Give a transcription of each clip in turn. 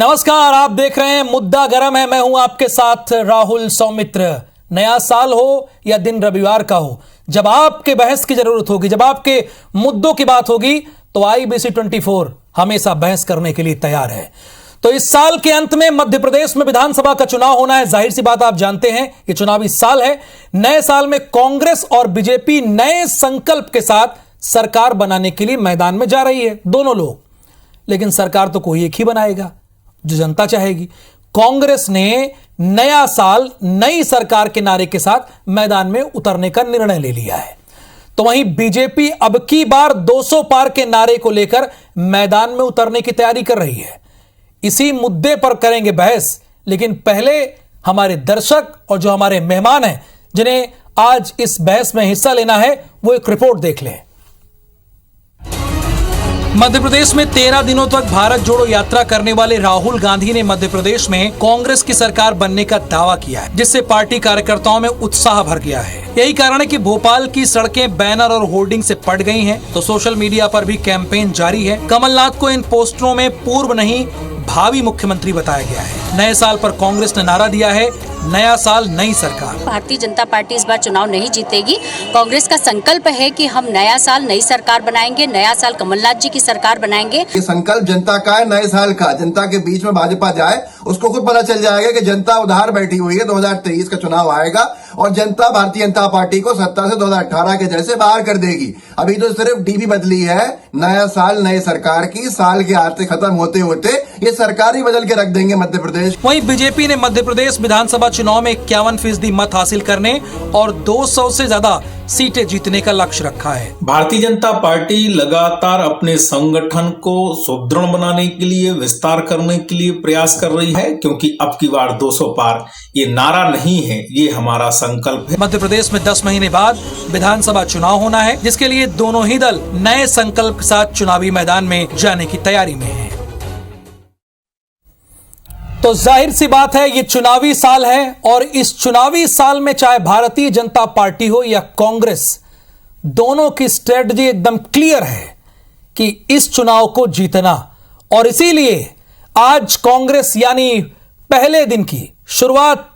नमस्कार, आप देख रहे हैं मुद्दा गरम है। मैं हूं आपके साथ राहुल सौमित्र। नया साल हो या दिन रविवार का हो, जब आपके बहस की जरूरत होगी, जब आपके मुद्दों की बात होगी, तो IBC 24 हमेशा बहस करने के लिए तैयार है। तो इस साल के अंत में मध्य प्रदेश में विधानसभा का चुनाव होना है। जाहिर सी बात, आप जानते हैं ये चुनावी साल है। नए साल में कांग्रेस और बीजेपी नए संकल्प के साथ सरकार बनाने के लिए मैदान में जा रही है, दोनों लोग। लेकिन सरकार तो कोई एक ही बनाएगा जो जनता चाहेगी। कांग्रेस ने नया साल नई सरकार के नारे के साथ मैदान में उतरने का निर्णय ले लिया है, तो वहीं बीजेपी अब की बार 200 पार के नारे को लेकर मैदान में उतरने की तैयारी कर रही है। इसी मुद्दे पर करेंगे बहस, लेकिन पहले हमारे दर्शक और जो हमारे मेहमान हैं जिन्हें आज इस बहस में हिस्सा लेना है, वो एक रिपोर्ट देख लें। मध्य प्रदेश में 13 दिनों तक भारत जोड़ो यात्रा करने वाले राहुल गांधी ने मध्य प्रदेश में कांग्रेस की सरकार बनने का दावा किया है, जिससे पार्टी कार्यकर्ताओं में उत्साह भर गया है। यही कारण है कि भोपाल की सड़कें बैनर और होर्डिंग से पट गई हैं, तो सोशल मीडिया पर भी कैंपेन जारी है। कमलनाथ को इन पोस्टरों में पूर्व नहीं भावी मुख्यमंत्री बताया गया है। नए साल पर कांग्रेस ने नारा दिया है, नया साल नई सरकार। भारतीय जनता पार्टी इस बार चुनाव नहीं जीतेगी। कांग्रेस का संकल्प है कि हम नया साल नई सरकार बनाएंगे, नया साल कमलनाथ जी की सरकार बनाएंगे। ये संकल्प जनता का है, नए साल का। जनता के बीच में भाजपा जाए, उसको खुद पता चल जाएगा कि जनता उधार बैठी हुई है। 2023 का चुनाव आएगा और जनता भारतीय जनता पार्टी को सत्ता से 2018 के जैसे बाहर कर देगी। अभी तो सिर्फ डीपी बदली है, नया साल नई सरकार की। साल के आते खत्म होते होते ये सरकार ही बदल के रख देंगे मध्य प्रदेश। वहीं बीजेपी ने मध्य प्रदेश विधानसभा चुनाव में 51% मत हासिल करने और 200 से ज्यादा सीटें जीतने का लक्ष्य रखा है। भारतीय जनता पार्टी लगातार अपने संगठन को सुदृढ़ बनाने के लिए, विस्तार करने के लिए प्रयास कर रही है, क्योंकि अब की बार 200 पार ये नारा नहीं है, ये हमारा संकल्प है। मध्य प्रदेश में 10 महीने बाद विधानसभा चुनाव होना है, जिसके लिए दोनों ही दल नए संकल्प के साथ चुनावी मैदान में जाने की तैयारी में है। तो जाहिर सी बात है, ये चुनावी साल है और इस चुनावी साल में चाहे भारतीय जनता पार्टी हो या कांग्रेस, दोनों की स्ट्रेटजी एकदम क्लियर है कि इस चुनाव को जीतना। और इसीलिए आज कांग्रेस यानी पहले दिन की शुरुआत,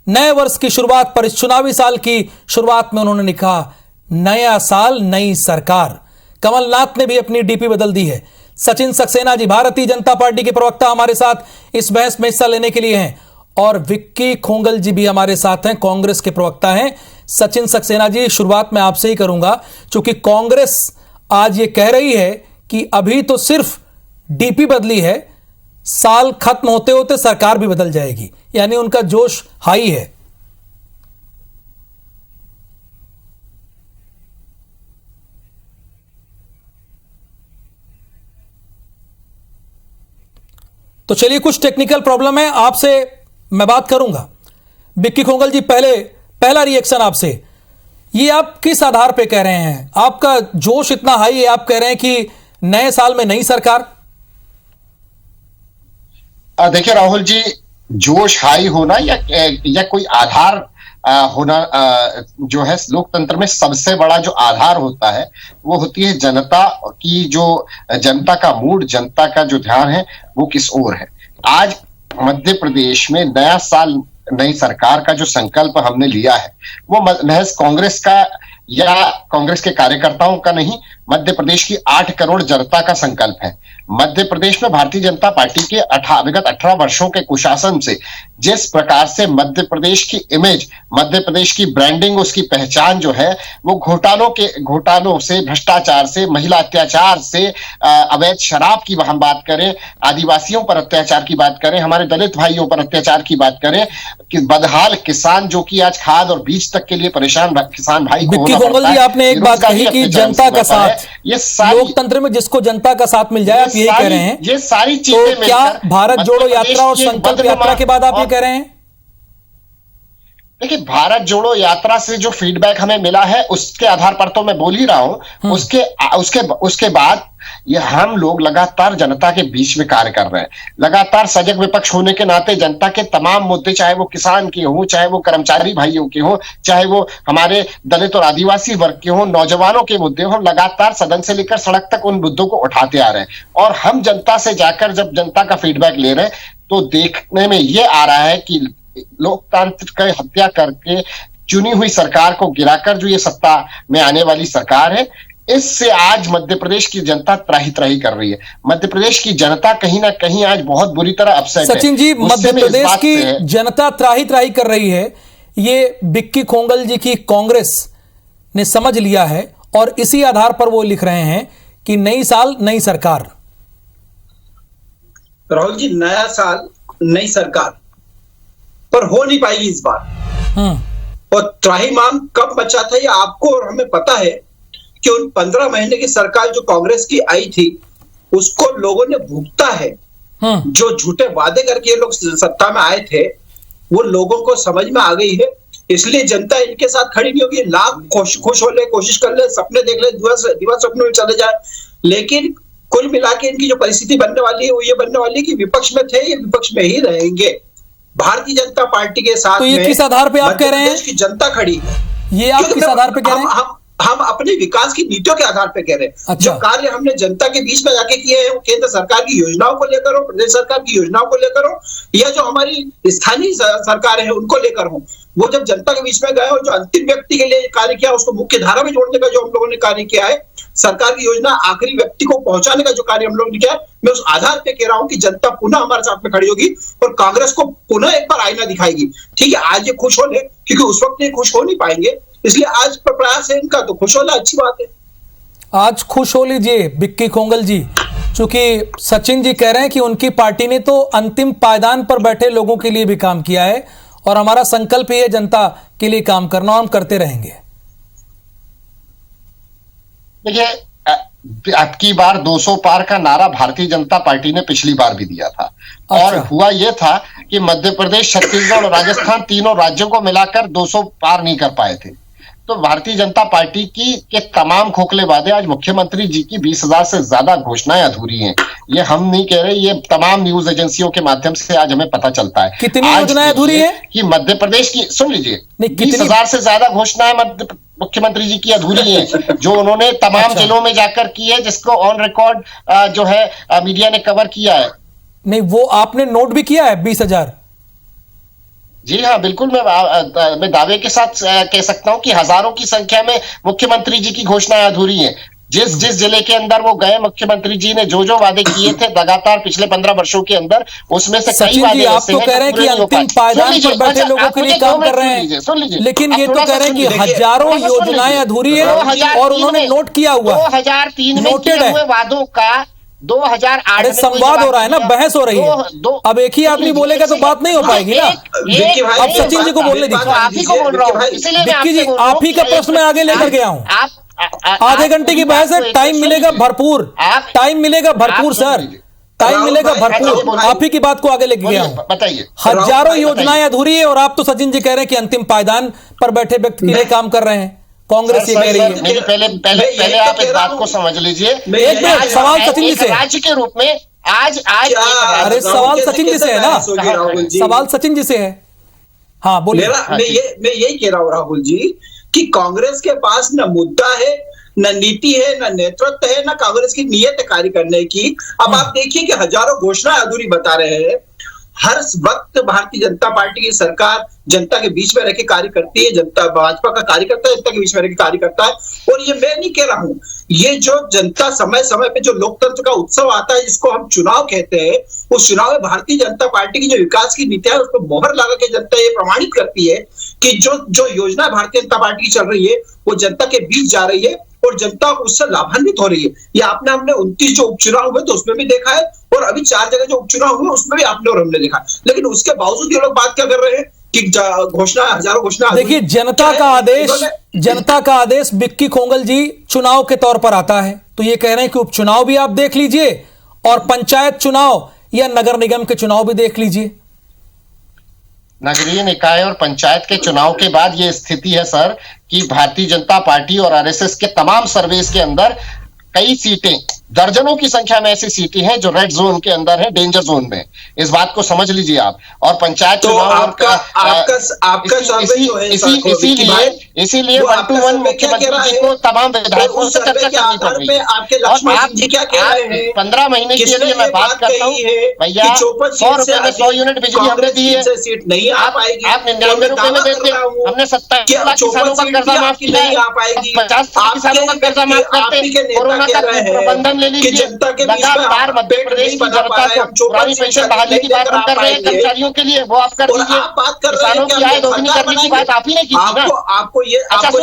नए वर्ष की शुरुआत पर, इस चुनावी साल की शुरुआत में उन्होंने लिखा, नया साल नई सरकार। कमलनाथ ने भी अपनी डीपी बदल दी है। सचिन सक्सेना जी, भारतीय जनता पार्टी के प्रवक्ता, हमारे साथ इस बहस में हिस्सा लेने के लिए हैं, और विक्की खोंगल जी भी हमारे साथ हैं, कांग्रेस के प्रवक्ता हैं। सचिन सक्सेना जी, शुरुआत मैं आपसे ही करूंगा, क्योंकि कांग्रेस आज ये कह रही है कि अभी तो सिर्फ डीपी बदली है, साल खत्म होते होते सरकार भी बदल जाएगी, यानी उनका जोश हाई है। तो चलिए, कुछ टेक्निकल प्रॉब्लम है, आपसे मैं बात करूंगा। विक्की खोंगल जी, पहला रिएक्शन आपसे, ये आप किस आधार पे कह रहे हैं? आपका जोश इतना हाई है, आप कह रहे हैं कि नए साल में नई सरकार। देखिए राहुल जी, जोश हाई होना या कोई आधार होना, जो है लोकतंत्र में सबसे बड़ा जो आधार होता है वो होती है जनता की, जो जनता का मूड, जनता का जो ध्यान है वो किस ओर है। आज मध्य प्रदेश में नया साल नई सरकार का जो संकल्प हमने लिया है वो महज कांग्रेस का या कांग्रेस के कार्यकर्ताओं का नहीं, मध्य प्रदेश की 8 करोड़ जनता का संकल्प है। मध्य प्रदेश में भारतीय जनता पार्टी के विगत 18 वर्षों के कुशासन से जिस प्रकार से मध्य प्रदेश की इमेज, मध्य प्रदेश की ब्रांडिंग, उसकी पहचान जो है वो घोटालों से, भ्रष्टाचार से, महिला अत्याचार से, अवैध शराब की हम बात करें, आदिवासियों पर अत्याचार की बात करें, हमारे दलित भाइयों पर अत्याचार की बात करें, कि बदहाल किसान जो कि आज खाद और बीज तक के लिए परेशान किसान भाई को होना पड़ता है। आपने एक बात कही कि जनता का साथ, ये सारी लोकतंत्र में जिसको जनता का साथ मिल जाए, आप यही कह रहे हैं। ये सारी चीजें तो क्या भारत जोड़ो यात्रा और संकल्प यात्रा के बाद आप ये कह रहे हैं? देखिए, भारत जोड़ो यात्रा से जो फीडबैक हमें मिला है उसके आधार पर तो मैं बोल ही रहा हूं। उसके बाद ये हम लोग लगातार जनता के बीच में कार्य कर रहे हैं। लगातार सजग विपक्ष होने के नाते जनता के तमाम मुद्दे, चाहे वो किसान के हो, चाहे वो कर्मचारी भाइयों के हो, चाहे वो हमारे दलित और आदिवासी वर्ग के हो, नौजवानों के मुद्दे हो, हम लगातार सदन से लेकर सड़क तक उन मुद्दों को उठाते आ रहे हैं। और हम जनता से जाकर जब जनता का फीडबैक ले रहे हैं तो देखने में ये आ रहा है कि लोकतंत्र की हत्या करके चुनी हुई सरकार को गिराकर जो ये सत्ता में आने वाली सरकार है, इससे आज मध्य प्रदेश की जनता त्राही त्राही कर रही है। मध्य प्रदेश की जनता कहीं ना कहीं आज बहुत बुरी तरह अपसेट है। सचिन जी, मध्य प्रदेश की जनता त्राही त्राही कर रही है, ये विक्की कोंगल जी की कांग्रेस ने समझ लिया है और इसी आधार पर वो लिख रहे हैं कि नई साल नई सरकार। राहुल जी, नया साल नई सरकार पर हो नहीं पाएगी इस बार। और त्राहिमाम कब मचा था ये आपको और हमें पता है कि उन 15 महीने की सरकार जो कांग्रेस की आई थी उसको लोगों ने भुगता है। जो झूठे वादे करके ये लोग सत्ता में आए थे वो लोगों को समझ में आ गई है, इसलिए जनता इनके साथ खड़ी नहीं होगी। लाख खुश हो ले, कोशिश कर ले, सपने देख ले, दिवा सपनों में चले जाए, लेकिन कुल मिला के इनकी जो परिस्थिति बनने वाली है वो ये बनने वाली है कि विपक्ष में थे, ये विपक्ष में ही रहेंगे। भारतीय जनता पार्टी के साथ तो ये किस आधार पे आप कह रहे हैं? देश की जनता खड़ी है। ये आप किस आधार पे कह रहे हैं? हम अपने विकास की नीतियों के आधार पे कह रहे हैं। अच्छा। जो कार्य हमने जनता के बीच में जाके किए हैं वो केंद्र सरकार की योजनाओं को लेकर हो, प्रदेश सरकार की योजनाओं को लेकर हो, या जो हमारी स्थानीय सरकार है उनको लेकर हो, वो जब जनता के बीच में गए और जो अंतिम व्यक्ति के लिए कार्य किया उसको मुख्य धारा में जोड़ने का जो हम लोगों ने कार्य किया है, सरकार की योजना आखिरी व्यक्ति को पहुंचाने का जो कार्य हम लोगों ने किया है, मैं उस आधार पे कह रहा हूं कि जनता पुनः हमारे साथ में खड़ी होगी और कांग्रेस को पुनः एक बार आईना दिखाएगी। ठीक है, आज ये खुश होने, क्योंकि उस वक्त ये खुश हो नहीं पाएंगे, इसलिए आज प्रयास है इनका, तो खुश होना अच्छी बात है। आज खुश हो लीजिए विक्की कोंगल जी, चूंकि सचिन जी कह रहे हैं कि उनकी पार्टी ने तो अंतिम पायदान पर बैठे लोगों के लिए भी काम किया है और हमारा संकल्प ये जनता के लिए काम करना, और हम करते रहेंगे। देखिए, अब की बार 200 पार का नारा भारतीय जनता पार्टी ने पिछली बार भी दिया था। अच्छा। और हुआ यह था कि मध्य प्रदेश, छत्तीसगढ़ और राजस्थान तीनों राज्यों को मिलाकर 200 पार नहीं कर पाए थे। तो भारतीय जनता पार्टी के तमाम खोखले वादे, आज मुख्यमंत्री जी की 20,000 से ज्यादा घोषणाएं अधूरी हैं। ये हम नहीं कह रहे, ये तमाम न्यूज एजेंसियों के माध्यम से आज हमें पता चलता है। कितनी योजनाएं अधूरी है कि मध्य प्रदेश की, सुन लीजिए, नहीं, 20,000 से ज्यादा घोषणाएं मुख्यमंत्री जी की अधूरी है जो उन्होंने तमाम जिलों में जाकर की है, जिसको ऑन रिकॉर्ड जो है मीडिया ने कवर किया है। नहीं, वो आपने नोट भी किया है 20,000? जी हाँ, बिल्कुल। मैं दावे के साथ कह सकता हूं कि हजारों की संख्या में मुख्यमंत्री जी की घोषणाएं अधूरी हैं। जिस जिले के अंदर वो गए, मुख्यमंत्री जी ने जो वादे किए थे लगातार पिछले 15 वर्षों के अंदर, उसमें से कई वादे आप तो कह रहे हैं कि अंतिम पायदान पर बैठे लोगों के लिए काम कर रहे हैं, लेकिन ये तो कह रहे हैं कि हजारों योजनाएं अधूरी है और उन्होंने नोट किया हुआ 2003 में किए हुए वादों का 2008 में संवाद हो रहा है ना, बहस हो रही है। अब एक ही आदमी बोलेगा तो बात नहीं हो पाएगी ना। अब सचिन जी को बोलने दीजिए। आप ही को बोल रहा हूँ, विक्की जी, आप ही का प्रश्न मैं आगे लेकर गया हूँ। आधे घंटे की बहस है, टाइम मिलेगा भरपूर, टाइम मिलेगा भरपूर सर, टाइम मिलेगा भरपूर। आप ही की बात को आगे लेके गया हूँ। बताइए। हजारों योजनाएं अधूरी है और आप तो सचिन जी कह रहे हैं कि अंतिम पायदान पर बैठे व्यक्ति के लिए काम कर रहे हैं। कांग्रेस ये कह रही है। पहले आप इस बात को समझ लीजिए। एक मिनट, सवाल सचिन जी से। राज्य के रूप में आज अरे सवाल सचिन जी से है ना, सवाल सचिन जी से है। हाँ बोलिए। मैं यही कह रहा हूँ राहुल जी कि कांग्रेस के पास न मुद्दा है, न नीति है, न नेतृत्व है, न कांग्रेस की नीयत है कार्य करने की। अब आप देखिए कि हजारों घोषणाएं अधूरी बता रहे हैं। हर वक्त भारतीय जनता पार्टी की सरकार जनता के बीच में रहकर कार्य करती है, जनता भाजपा का कार्यकर्ता जनता के बीच में रहकर कार्य करता है। और ये मैं नहीं कह रहा हूं, ये जो जनता समय समय पे जो लोकतंत्र का उत्सव आता है जिसको हम चुनाव कहते हैं, उस चुनाव में भारतीय जनता पार्टी की जो विकास की नीतियां है उस पर मोहर लगा के जनता ये प्रमाणित करती है कि जो योजना भारतीय जनता पार्टी की चल रही है वो जनता के बीच जा रही है और जनता उससे लाभान्वित हो रही है। ये हमने 29 जो उपचुनाव हुए तो उसमें भी देखा है और अभी 4 जगह जो उपचुनाव हुए उसमें भी आपने और हमने देखा। लेकिन उसके बावजूद ये लोग बात क्या कर रहे हैं कि घोषणा, हजारों घोषणा। देखिए, जनता का आदेश विक्की कोंगल जी चुनाव के तौर पर आता है, तो ये कह रहे हैं कि उपचुनाव भी आप देख लीजिए और पंचायत चुनाव या नगर निगम के चुनाव भी देख लीजिए। नगरीय निकाय और पंचायत के चुनाव के बाद ये स्थिति है सर कि भारतीय जनता पार्टी और आरएसएस के तमाम सर्वेस के अंदर कई सीटें, दर्जनों की संख्या में ऐसी सीटें हैं जो रेड जोन के अंदर है, डेंजर जोन में। इस बात को समझ लीजिए आप। और पंचायत तो चुनाव आपका सर्वे जो है इसीलिए 1-to-1 मुख्यमंत्री जी को तमाम विधायकों से चर्चा करनी पड़ रही है। आपके लक्ष्मण सिंह जी क्या कह रहे हैं? 15 महीने के लिए मैं बात करता हूँ भैया, 100 रुपए में 100 यूनिट बिजली हमने दी है, सीट नहीं आ पाएगी। आप 99 रुपए में देते हैं, हमने 27 लाख किसानों का कर्जा माफ किया है, 50 किसानों का कर्जा माफ करते, कोरोना का प्रबंधन ले लीजिए। लगातार मध्य प्रदेश की जनता को पुरानी पेंशन बहाली की बात हम कर रहे हैं कर्मचारियों के लिए, वो आप कर दीजिए। किसानों की आय दोगुनी करने की बात आप ही ने की थी ना। आपको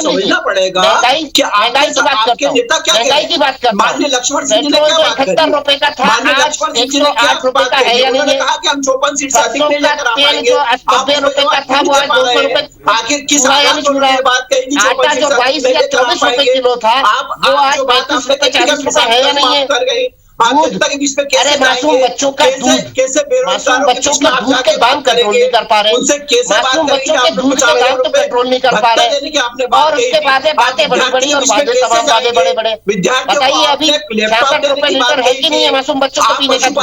समझना पड़ेगा महंगाई कि महंगाई की बात करता हूँ, महंगाई की बात करता हूँ। माननीय लक्ष्मण सिंह जी ने पेट्रोल क्या जो बात करी? 71 रुपए का था आज 108 रुपए का है या नहीं है? कहा कि हम 54 सीट सरसों का तेल जो 90 रुपए का था वो आज 200 रुपए आखिर किस छुड़ा या नहीं छुड़ा? बात कही? आटा जो 22 या 24 रुपए किलो था वो आज 35 रुपए 40 रुपए है या नहीं है? दूध, अरे मासूम बच्चों का दूध, मासूम बच्चों के दूध के दाम कंट्रोल नहीं कर पा रहे, मासूम बच्चों के दूध के दाम तो कंट्रोल नहीं कर पा रहे। और उसके बातें बड़ी बड़ी और वादे तमाम वादे बड़े बड़े। बताइए अभी 66 रुपए लीटर है कि नहीं है मासूम बच्चों को पीने का दूध?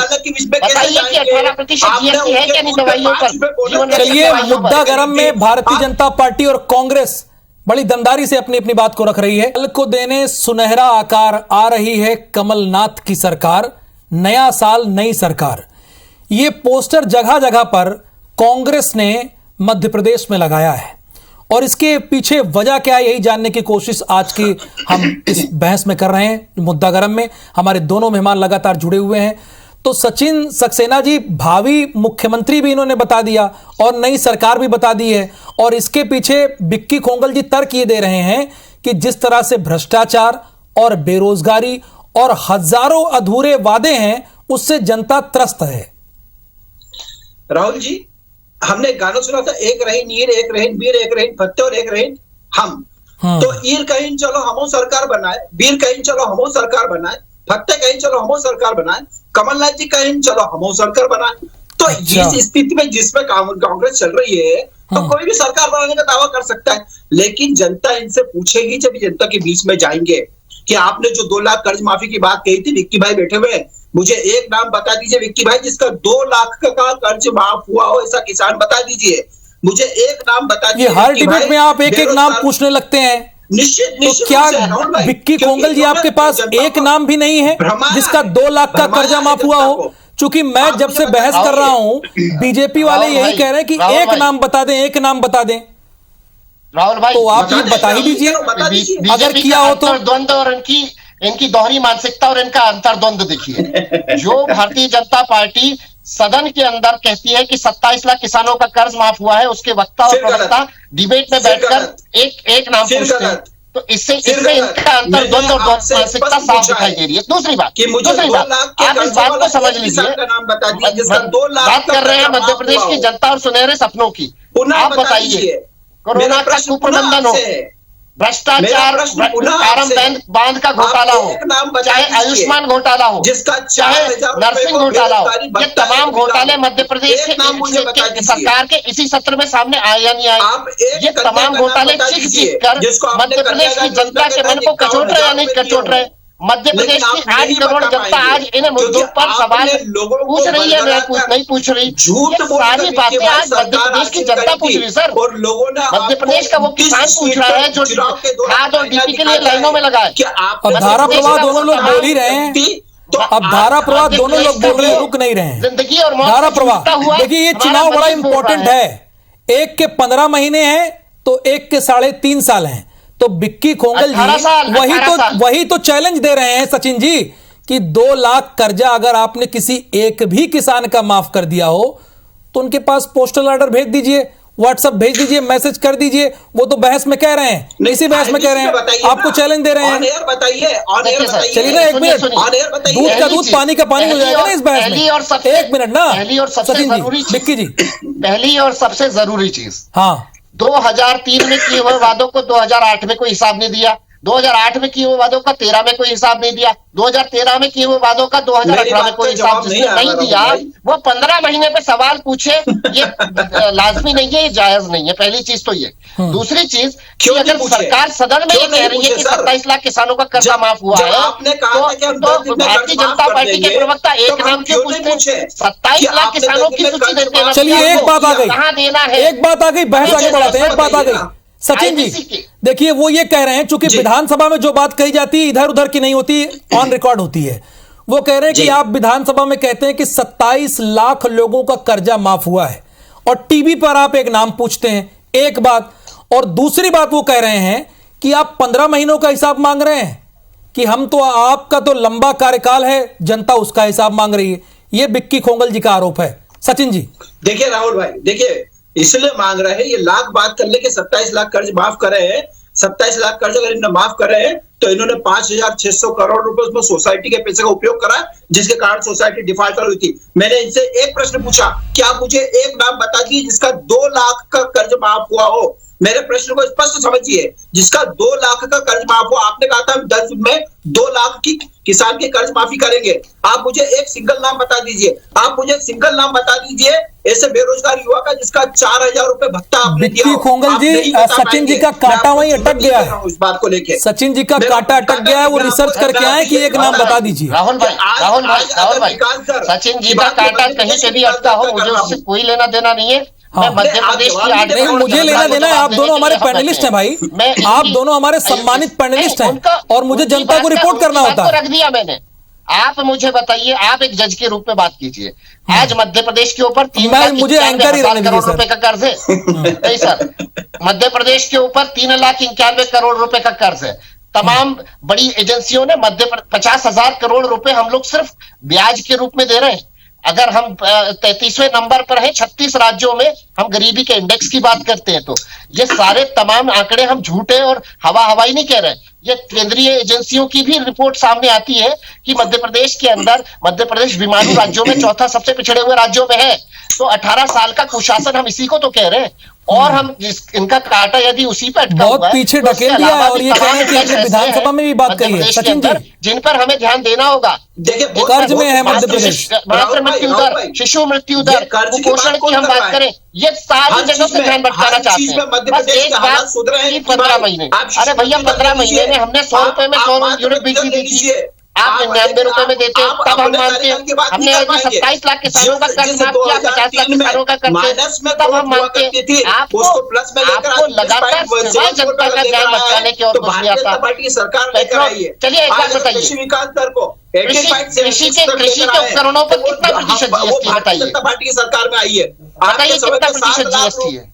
बताइए कि 18% जीएसटी है क्या नहीं दवाइयों पर? चलिए, मुद्दा गर्म में भारतीय जनता पार्टी और कांग्रेस बड़ी दमदारी से अपनी अपनी बात को रख रही है। कल को देने सुनहरा आकार आ रही है कमलनाथ की सरकार, नया साल नई सरकार। ये पोस्टर जगह जगह पर कांग्रेस ने मध्य प्रदेश में लगाया है और इसके पीछे वजह क्या है, यही जानने की कोशिश आज की हम इस बहस में कर रहे हैं। मुद्दा गर्म में हमारे दोनों मेहमान लगातार जुड़े हुए हैं। तो सचिन सक्सेना जी, भावी मुख्यमंत्री भी इन्होंने बता दिया और नई सरकार भी बता दी है, और इसके पीछे बिक्की कोंगल जी तर्क ये दे रहे हैं कि जिस तरह से भ्रष्टाचार और बेरोजगारी और हजारों अधूरे वादे हैं उससे जनता त्रस्त है। राहुल जी, हमने गाना सुना था, एक रहीन ईर, एक रहीन बीर, एक रहीन फत्ते और एक रहीन हम। तो ईर कहीं चलो हमो सरकार बनाए, बीर कहीं चलो हमो सरकार बनाए, फत्ते कहीं चलो हमो सरकार बनाए, कमलनाथ जी कहीं चलो हमो सरकार बनाए। तो इस स्थिति में जिसमें कांग्रेस चल रही है तो कोई भी सरकार बनाने का दावा कर सकता है, लेकिन जनता इनसे पूछेगी जब जनता के बीच में जाएंगे कि आपने जो 2 लाख कर्ज माफी की बात कही थी, विक्की भाई बैठे हुए, मुझे एक नाम बता दीजिए विक्की भाई जिसका 2 लाख का कर्ज माफ हुआ हो, ऐसा किसान बता दीजिए। मुझे एक नाम बता दीजिए। हर डिबेट में आप एक एक नाम पूछने लगते हैं। निश्चित तो क्या विक्की कोंगल जी आपके पास एक नाम भी नहीं है जिसका 2 लाख का कर्जा माफ हुआ हो? चूंकि मैं जब से बहस कर रहा हूं, बीजेपी वाले यही कह रहे हैं कि एक नाम बता दें, एक नाम बता दें। राहुल भाई, तो आप ये बता ही दीजिए अगर किया हो तो। द्वंद्व और इनकी दोहरी मानसिकता और इनका अंतर्द्वंद देखिए। जो भारतीय जनता पार्टी सदन के अंदर कहती है कि 27 लाख किसानों का कर्ज माफ हुआ है, उसके वक्ता और प्रवक्ता डिबेट में बैठकर एक नाम पूछते हैं, तो इससे इनका अंतर्द्वंद और मानसिकता साफ दिखाई दे रही है। दूसरी बात आप इस बात को समझ लीजिए, बात कर रहे हैं मध्य प्रदेश की जनता और सुनहरे सपनों की। आप बताइए, कोरोना का कुप्रबंधन हो, भ्रष्टाचार, बांध का घोटाला हो, चाहे आयुष्मान घोटाला हो, चाहे नर्सिंग घोटाला हो, ये तमाम घोटाले मध्य प्रदेश के सरकार के इसी सत्र में सामने आए या नहीं आए? ये तमाम घोटाले चीख कर मध्य प्रदेश की जनता के मन को कचोट रहे या नहीं कचोट रहे? मध्य प्रदेश की 8 करोड़ जनता आज इन मुद्दों पर सवाल पूछ रही है, नहीं पूछ रही। सारी बातें आज मध्य प्रदेश की जनता पूछ रही है सर। मध्य प्रदेश का वो किसान पूछ रहा है जो खाद और डीपी के लिए लाइनों में लगा है। अब धारा प्रवाह दोनों लोग बोल ही रहे हैं, अब धारा प्रवाह दोनों लोग बोल रहे हैं, रुक नहीं रहे हैं। जिंदगी और धारा प्रवाह, देखिए ये चुनाव बड़ा इंपॉर्टेंट है। एक के 15 महीने हैं तो एक के 3.5 साल हैं। तो बिक्की कोंगल जी वही तो चैलेंज दे रहे हैं सचिन जी कि 2 लाख कर्जा अगर आपने किसी एक भी किसान का माफ कर दिया हो तो उनके पास पोस्टल ऑर्डर भेज दीजिए, व्हाट्सएप भेज दीजिए, मैसेज कर दीजिए। वो तो बहस में कह रहे हैं, इसी बहस में कह रहे हैं, आपको चैलेंज दे रहे हैं। चलिए ना, 1 मिनट, दूध का दूध पानी का पानी हो जाएगा ना इस बहस में। 1 मिनट ना सचिन जी, बिक्की जी, पहली और सबसे जरूरी चीज, हाँ, 2003 में किए हुए वादों को 2008 में कोई हिसाब नहीं दिया, 2008 में किए हुए वादों का 13 में कोई हिसाब नहीं दिया, 2013 में किए हुए वादों का 2018 में कोई हिसाब जिसने नहीं दिया वो 15 महीने पे सवाल पूछे, ये लाजमी नहीं है, ये जायज नहीं है। पहली चीज तो ये। दूसरी चीज कि अगर सरकार सदन में ये कह रही है कि 27 लाख किसानों का कर्जा माफ हुआ है, तो भारतीय जनता पार्टी के प्रवक्ता एक नाम क्यों पूछते हैं? 27 लाख किसानों की सूची देते हैं। चलिए एक बात आ गई, कहाँ देना है, एक बात आ गई, बहस आगे बढ़ाते हैं। एक बात आ गई सचिन जी, देखिए वो ये कह रहे हैं चूंकि विधानसभा में जो बात कही जाती है इधर उधर की नहीं होती, ऑन रिकॉर्ड होती है। वो कह रहे हैं कि आप विधानसभा में कहते हैं कि 27 लाख लोगों का कर्जा माफ हुआ है और टीवी पर आप एक नाम पूछते हैं, एक बात। और दूसरी बात वो कह रहे हैं कि आप 15 महीनों का हिसाब मांग रहे हैं कि हम तो, आपका तो लंबा कार्यकाल है, जनता उसका हिसाब मांग रही है। ये विक्की खोंगल जी का आरोप है। सचिन जी देखिए राहुल भाई, देखिए इसलिए मांग रहे हैं, ये लाख बात कर ले कि 27 लाख कर्ज माफ कर रहे हैं। 27 लाख कर्ज अगर इन्होंने माफ कर रहे हैं तो इन्होंने 5,600 करोड़ रुपए उसमें सोसाइटी के पैसे का उपयोग करा, जिसके कारण सोसाइटी डिफॉल्टर हुई थी। मैंने इनसे एक प्रश्न पूछा कि आप मुझे एक नाम बता दीजिए जिसका 2 लाख का कर्ज माफ हुआ हो। मेरे प्रश्न को स्पष्ट समझिए, जिसका 2 लाख का कर्ज माफ हुआ। आपने कहा था हम 10 दिन में 2 लाख की किसान की कर्ज माफी करेंगे। आप मुझे एक सिंगल नाम बता दीजिए, आप मुझे सिंगल नाम बता दीजिए ऐसे बेरोजगार युवा का जिसका 4,000 रुपए भत्ता आपने दिया। विक्की खोंगल जी, सचिन जी का कांटा वहीं अटक गया है। इस बात को लेके सचिन जी का कांटा अटक गया है, वो रिसर्च करके आए कि एक नाम बता दीजिए। राहुल भाई, सचिन जी का कांटा कहीं से भी अटका हो, मुझे उससे कोई लेना देना नहीं है। मैं मध्य प्रदेश की नहीं, मुझे लेना देना है। आप दोनों हमारे पैनलिस्ट हैं भाई, आप दोनों हमारे सम्मानित पैनलिस्ट हैं और मुझे जनता को रिपोर्ट करना होता है। रख दिया मैंने। आप मुझे बताइए, आप एक जज के रूप में बात कीजिए। आज मध्य प्रदेश के ऊपर 3,91,000 करोड़ रुपए का कर्ज है। नहीं सर, मध्य प्रदेश के ऊपर 3,91,000 करोड़ रुपए का कर्ज है। तमाम बड़ी एजेंसियों ने 50,000 करोड़ रुपए हम लोग सिर्फ ब्याज के रूप में दे रहे हैं। अगर हम 33वें नंबर पर हैं 36 राज्यों में, हम गरीबी के इंडेक्स की बात करते हैं, तो ये सारे तमाम आंकड़े हम झूठे और हवाई नहीं कह रहे। ये केंद्रीय एजेंसियों की भी रिपोर्ट सामने आती है कि मध्य प्रदेश के अंदर, मध्य प्रदेश बीमारू राज्यों में चौथा सबसे पिछड़े हुए राज्यों में है। तो 18 साल का कुशासन, हम इसी को तो कह रहे हैं। और हम इनका कांटा यदि उसी पर अटका बहुत पीछे ढकेल दिया है और ये कह रहे हैं कि विधानसभा में भी बात कही है। सचिन जी, जिन पर हमें ध्यान देना होगा। देखिए कर्ज में है मध्य प्रदेश, मातृ मृत्यु दर, शिशु मृत्यु दर, कुपोषण की हम बात करें, ये सारी जगहों से ध्यान भटकाना चाहते हैं। बस एक बात, 15 महीने, अरे भैया 15 महीने में हमने 100 रुपए में 100 यूनिट बिजली दी थी, आप 99 रुपए में देते हैं, तब हम मानते हैं। हमने 27 लाख किसानों का कर्ज माफ किया, 50 लाख किसानों का कर्ज, तब हम मानते हैं। आपको लगातार सिवाय जनता का ध्यान भटकाने की और कुछ नहीं आता। चलिए एक बात बताइए, कृषि के उपकरणों पर कितना प्रतिशत जीएसटी बताइए? पार्टी की सरकार में आई है, बताइए कितना प्रतिशत जीएसटी है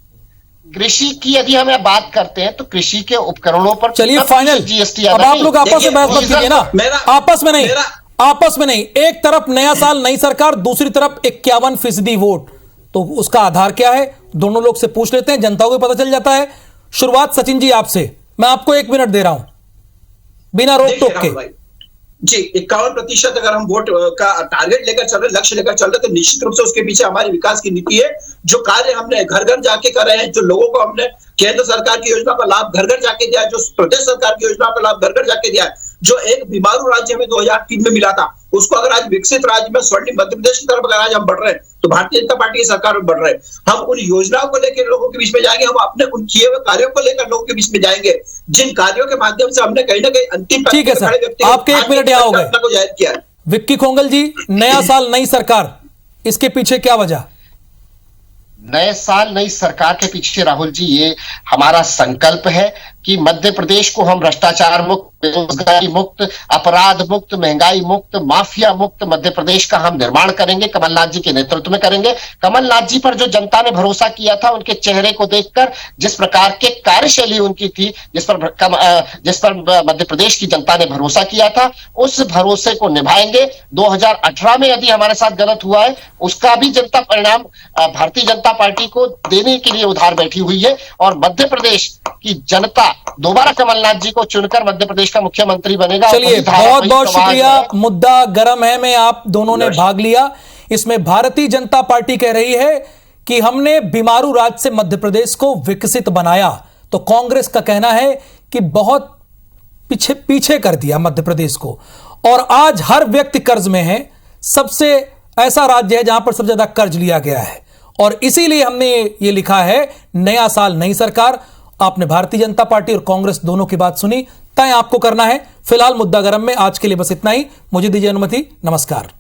कृषि की? यदि हम बात करते हैं तो कृषि के उपकरणों पर चलिए फाइनल जीएसटी। अब आप लोग आपस में बहस मत कीजिए ना, आपस में नहीं। एक तरफ नया साल नई सरकार, दूसरी तरफ 51% वोट, तो उसका आधार क्या है? दोनों लोग से पूछ लेते हैं, जनता को भी पता चल जाता है। शुरुआत सचिन जी आपसे, मैं आपको 1 मिनट दे रहा हूं बिना रोक टोक के। जी 51% अगर हम वोट का टारगेट लेकर चल रहे, लक्ष्य लेकर चल रहे, तो निश्चित रूप से उसके पीछे हमारी विकास की नीति है। जो कार्य हमने घर घर जाके कर रहे हैं, जो लोगों को हमने केंद्र सरकार की योजना का लाभ घर घर जाके दिया है, जो प्रदेश सरकार की योजना का लाभ घर घर जाके दिया है, जो एक बीमारू राज्य में 2003 में मिला था, उसको अगर आज विकसित राज्य में स्वर्णिम मध्य प्रदेश की तरफ अगर आज हम बढ़ रहे हैं, तो भारतीय जनता पार्टी की सरकार में बढ़ रहे हैं। हम उन योजनाओं को लेकर लोगों के बीच में जाएंगे, हम अपने उन किए हुए कार्यों को लेकर लोगों के बीच में जाएंगे, जिन कार्यों के माध्यम से हमने कहीं ना कहीं अंतिम। ठीक है सर, आपके 1 मिनट यहाँ हो गए। किया है विक्की खोंगल जी, नया साल नई सरकार, इसके पीछे क्या वजह? नए साल नई सरकार के पीछे राहुल जी ये हमारा संकल्प है कि मध्य प्रदेश को हम भ्रष्टाचार मुक्त, बेरोजगारी मुक्त, अपराध मुक्त, महंगाई मुक्त, माफिया मुक्त मध्य प्रदेश का हम निर्माण करेंगे। कमलनाथ जी के नेतृत्व में करेंगे। कमलनाथ जी पर जो जनता ने भरोसा किया था, उनके चेहरे को देखकर जिस प्रकार के कार्यशैली उनकी थी, जिस पर मध्य प्रदेश की जनता ने भरोसा किया था, उस भरोसे को निभाएंगे। 2018 में यदि हमारे साथ गलत हुआ है, उसका भी जनता परिणाम भारतीय जनता पार्टी को देने के लिए उधार बैठी हुई है। और मध्य प्रदेश की जनता दोबारा कमलनाथ जी को चुनकर मध्य प्रदेश का मुख्यमंत्री बनेगा। चलिए बहुत बहुत शुक्रिया, मुद्दा गर्म है में आप दोनों ने भाग लिया। इसमें भारतीय जनता पार्टी कह रही है कि हमने बीमारू राज्य से मध्य प्रदेश को विकसित बनाया, तो कांग्रेस का कहना है कि बहुत पीछे पीछे कर दिया मध्य प्रदेश को, और आज हर व्यक्ति कर्ज में है। सबसे ऐसा राज्य है जहां पर सबसे ज्यादा कर्ज लिया गया है, और इसीलिए हमने ये लिखा है नया साल नई सरकार। आपने भारतीय जनता पार्टी और कांग्रेस दोनों की बात सुनी, तय आपको करना है। फिलहाल मुद्दा गरम में आज के लिए बस इतना ही। मुझे दीजिए अनुमति, नमस्कार।